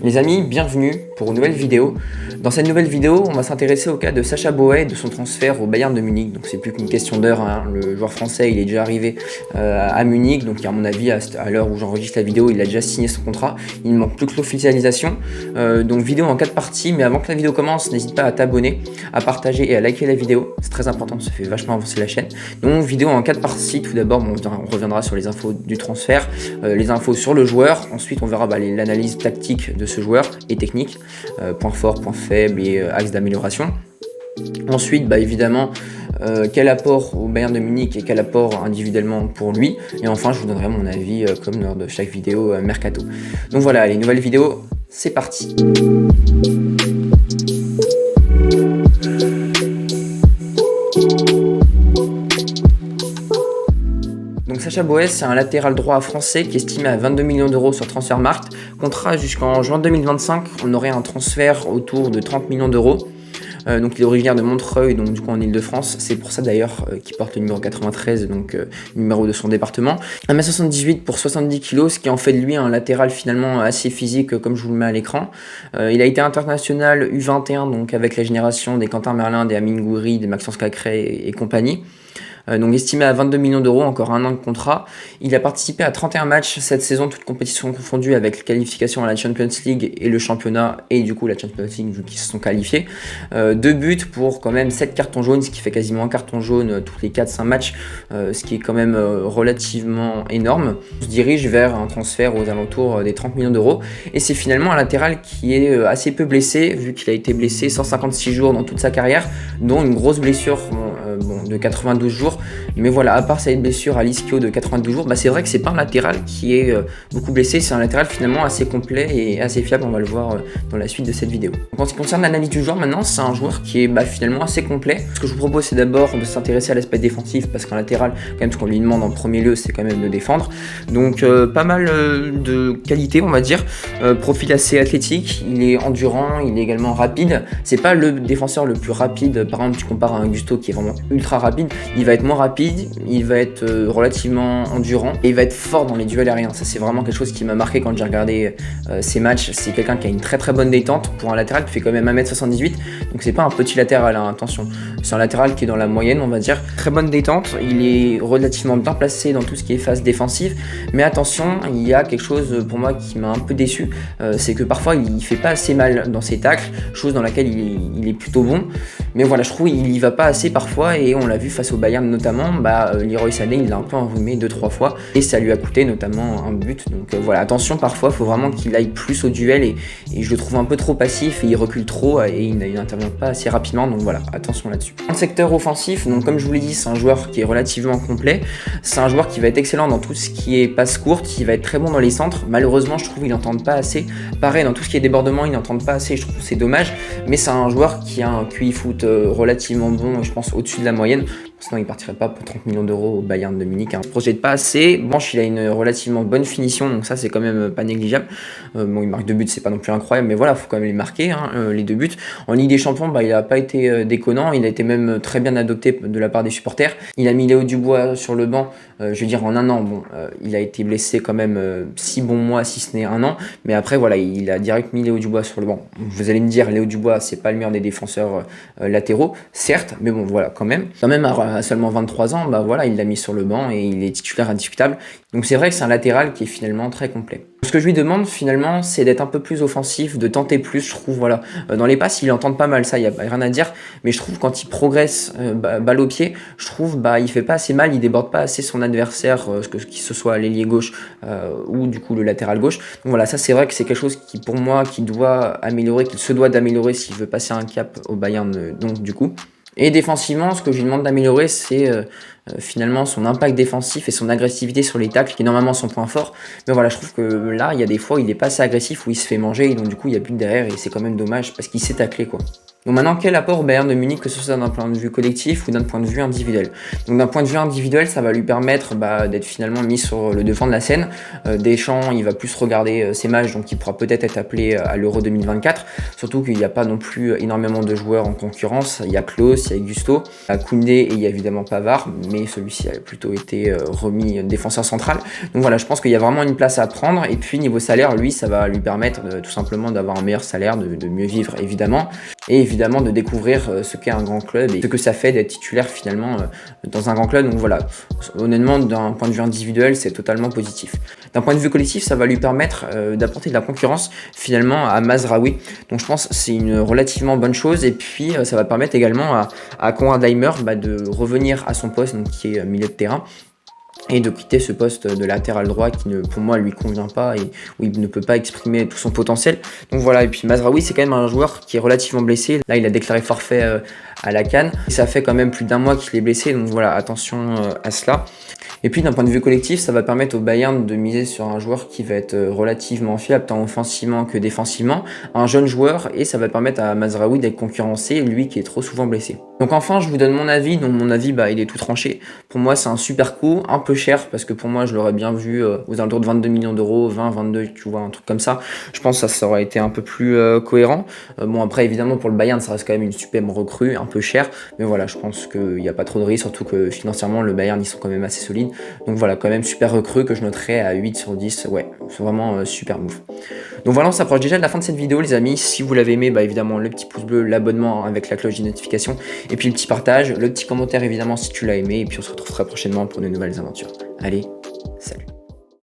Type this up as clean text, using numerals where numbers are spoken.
Les amis, bienvenue pour une nouvelle vidéo. Dans cette nouvelle vidéo, on va s'intéresser au cas de Sacha Boey et de son transfert au Bayern de Munich. Donc c'est plus qu'une question d'heure, hein. Le joueur français il est déjà arrivé à Munich, donc à mon avis à l'heure où j'enregistre la vidéo, il a déjà signé son contrat. Il ne manque plus que l'officialisation. Donc vidéo en 4 parties, mais avant que la vidéo commence, n'hésite pas à t'abonner, à partager et à liker la vidéo. C'est très important, ça fait vachement avancer la chaîne. Donc vidéo en 4 parties, tout d'abord on reviendra sur les infos du transfert, les infos sur le joueur, ensuite on verra l'analyse tactique de ce joueur et technique, points forts, points faibles et axes d'amélioration. Ensuite, évidemment, quel apport au Bayern de Munich et quel apport individuellement pour lui. Et enfin, je vous donnerai mon avis comme lors de chaque vidéo mercato. Donc voilà, les nouvelles vidéos, c'est parti. Donc Sacha Boey, c'est un latéral droit français qui est estimé à 22 millions d'euros sur Transfermarkt. Contrat jusqu'en juin 2025, on aurait un transfert autour de 30 millions d'euros. Donc il est originaire de Montreuil, donc du coup en Ile-de-France. C'est pour ça d'ailleurs qu'il porte le numéro 93, donc numéro de son département. 1m78 pour 70 kg, ce qui en fait de lui un latéral finalement assez physique comme je vous le mets à l'écran. Il a été international U21, donc avec la génération des Quentin Merlin, des Amine Gouiri, des Maxence Cacré et compagnie. Donc estimé à 22 millions d'euros, encore un an de contrat. Il a participé à 31 matchs cette saison, toutes compétitions confondues, avec qualification à la Champions League et le championnat, et du coup la Champions League vu qu'ils se sont qualifiés. 2 buts pour quand même 7 cartons jaunes, ce qui fait quasiment un carton jaune tous les 4-5 matchs, ce qui est quand même relativement énorme. On se dirige vers un transfert aux alentours des 30 millions d'euros, et c'est finalement un latéral qui est assez peu blessé, vu qu'il a été blessé 156 jours dans toute sa carrière, dont une grosse blessure de 92 jours. Mais voilà, à part cette blessure à l'ischio de 92 jours, c'est vrai que c'est pas un latéral qui est beaucoup blessé, c'est un latéral finalement assez complet et assez fiable, on va le voir dans la suite de cette vidéo. Donc, en ce qui concerne l'analyse du joueur maintenant, c'est un joueur qui est finalement assez complet. Ce que je vous propose, c'est d'abord de s'intéresser à l'aspect défensif, parce qu'un latéral, quand même, ce qu'on lui demande en premier lieu, c'est quand même de défendre. Donc pas mal de qualité, on va dire. Profil assez athlétique, il est endurant, il est également rapide. C'est pas le défenseur le plus rapide, par exemple tu compares à un Gusto qui est vraiment ultra rapide, il va être moins rapide, il va être relativement endurant et il va être fort dans les duels aériens. Ça c'est vraiment quelque chose qui m'a marqué quand j'ai regardé ses matchs. C'est quelqu'un qui a une très très bonne détente pour un latéral qui fait quand même 1m78, donc c'est pas un petit latéral, hein, attention. C'est un latéral qui est dans la moyenne, on va dire. Très bonne détente, il est relativement bien placé dans tout ce qui est phase défensive, mais attention, il y a quelque chose pour moi qui m'a un peu déçu, c'est que parfois il fait pas assez mal dans ses tacles, chose dans laquelle il est plutôt bon, mais voilà, je trouve il y va pas assez parfois, et on l'a vu face au Bayern notamment, Leroy Sané il l'a un peu enrhumé 2-3 fois et ça lui a coûté notamment un but. Donc voilà, attention, parfois il faut vraiment qu'il aille plus au duel, et je le trouve un peu trop passif et il recule trop et il n'intervient pas assez rapidement, donc voilà, attention là-dessus. Dans le secteur offensif, donc comme je vous l'ai dit, c'est un joueur qui est relativement complet, c'est un joueur qui va être excellent dans tout ce qui est passe courte, il va être très bon dans les centres. Malheureusement je trouve qu'il n'entend pas assez, pareil dans tout ce qui est débordement il n'entend pas assez, je trouve que c'est dommage, mais c'est un joueur qui a un QI foot relativement bon, je pense au-dessus de la moyenne. Sinon il partirait pas pour 30 millions d'euros au Bayern de Munich. Il projette pas assez. Branche, il a une relativement bonne finition, donc ça c'est quand même pas négligeable. Il marque 2 buts, c'est pas non plus incroyable, mais voilà, faut quand même les marquer, les 2 buts. En Ligue des Champions, il a pas été déconnant, il a été même très bien adopté de la part des supporters. Il a mis Léo Dubois sur le banc, je veux dire en un an. Il a été blessé quand même 6 bons mois, si ce n'est un an, mais après voilà, il a direct mis Léo Dubois sur le banc. Vous allez me dire, Léo Dubois c'est pas le meilleur des défenseurs latéraux, certes, mais bon voilà, quand même à seulement 23 ans, voilà, il l'a mis sur le banc et il est titulaire indiscutable. Donc c'est vrai que c'est un latéral qui est finalement très complet. Ce que je lui demande finalement, c'est d'être un peu plus offensif, de tenter plus, je trouve, voilà. Dans les passes, il entend pas mal, ça, il n'y a rien à dire, mais je trouve quand il progresse balle au pied, je trouve il fait pas assez mal, il déborde pas assez son adversaire, que ce soit l'ailier gauche ou du coup le latéral gauche. Donc voilà, ça c'est vrai que c'est quelque chose qui pour moi, qui doit améliorer, qu'il se doit d'améliorer s'il veut passer un cap au Bayern, donc du coup. Et défensivement, ce que je lui demande d'améliorer, c'est finalement son impact défensif et son agressivité sur les tacles, qui est normalement son point fort. Mais voilà, je trouve que là, il y a des fois, il est pas assez agressif, où il se fait manger, et donc du coup, il y a but derrière, et c'est quand même dommage, parce qu'il sait tacler, quoi. Donc maintenant, quel apport au Bayern de Munich, que ce soit d'un point de vue collectif ou d'un point de vue individuel? Donc d'un point de vue individuel, ça va lui permettre d'être finalement mis sur le devant de la scène. Deschamps, il va plus regarder ses matchs, donc il pourra peut-être être appelé à l'Euro 2024. Surtout qu'il n'y a pas non plus énormément de joueurs en concurrence. Il y a Klose, il y a Gusto, il y a Koundé et il y a évidemment Pavard, mais celui-ci a plutôt été remis défenseur central. Donc voilà, je pense qu'il y a vraiment une place à prendre. Et puis niveau salaire, lui, ça va lui permettre tout simplement d'avoir un meilleur salaire, de mieux vivre évidemment. Et évidemment de découvrir ce qu'est un grand club et ce que ça fait d'être titulaire finalement dans un grand club. Donc voilà, honnêtement d'un point de vue individuel c'est totalement positif. D'un point de vue collectif, ça va lui permettre d'apporter de la concurrence finalement à Mazraoui. Donc je pense que c'est une relativement bonne chose et puis ça va permettre également à Konrad Laimer de revenir à son poste, donc qui est milieu de terrain, et de quitter ce poste de latéral droit qui ne, pour moi, lui convient pas et où il ne peut pas exprimer tout son potentiel. Donc voilà, et puis Mazraoui, c'est quand même un joueur qui est relativement blessé. Là, il a déclaré forfait à la CAN. Et ça fait quand même plus d'un mois qu'il est blessé, donc voilà, attention à cela. Et puis d'un point de vue collectif, ça va permettre au Bayern de miser sur un joueur qui va être relativement fiable, tant offensivement que défensivement, un jeune joueur, et ça va permettre à Mazraoui d'être concurrencé, lui qui est trop souvent blessé. Donc enfin, je vous donne mon avis. Donc mon avis, il est tout tranché. Pour moi, c'est un super coup, un peu cher, parce que pour moi, je l'aurais bien vu aux alentours de 22 millions d'euros, 20, 22, tu vois, un truc comme ça. Je pense que ça aurait été un peu plus cohérent. Bon, après, évidemment, pour le Bayern, ça reste quand même une superbe recrue, un peu cher, mais voilà, je pense qu'il n'y a pas trop de risques, surtout que financièrement, le Bayern, ils sont quand même assez solides. Donc voilà, quand même super recrue que je noterais à 8 sur 10. Ouais, c'est vraiment super move. Donc voilà, on s'approche déjà de la fin de cette vidéo, les amis. Si vous l'avez aimé, évidemment, le petit pouce bleu, l'abonnement avec la cloche de notification, et puis le petit partage, le petit commentaire, évidemment, si tu l'as aimé. Et puis on se retrouve très prochainement pour de nouvelles aventures. Allez, salut!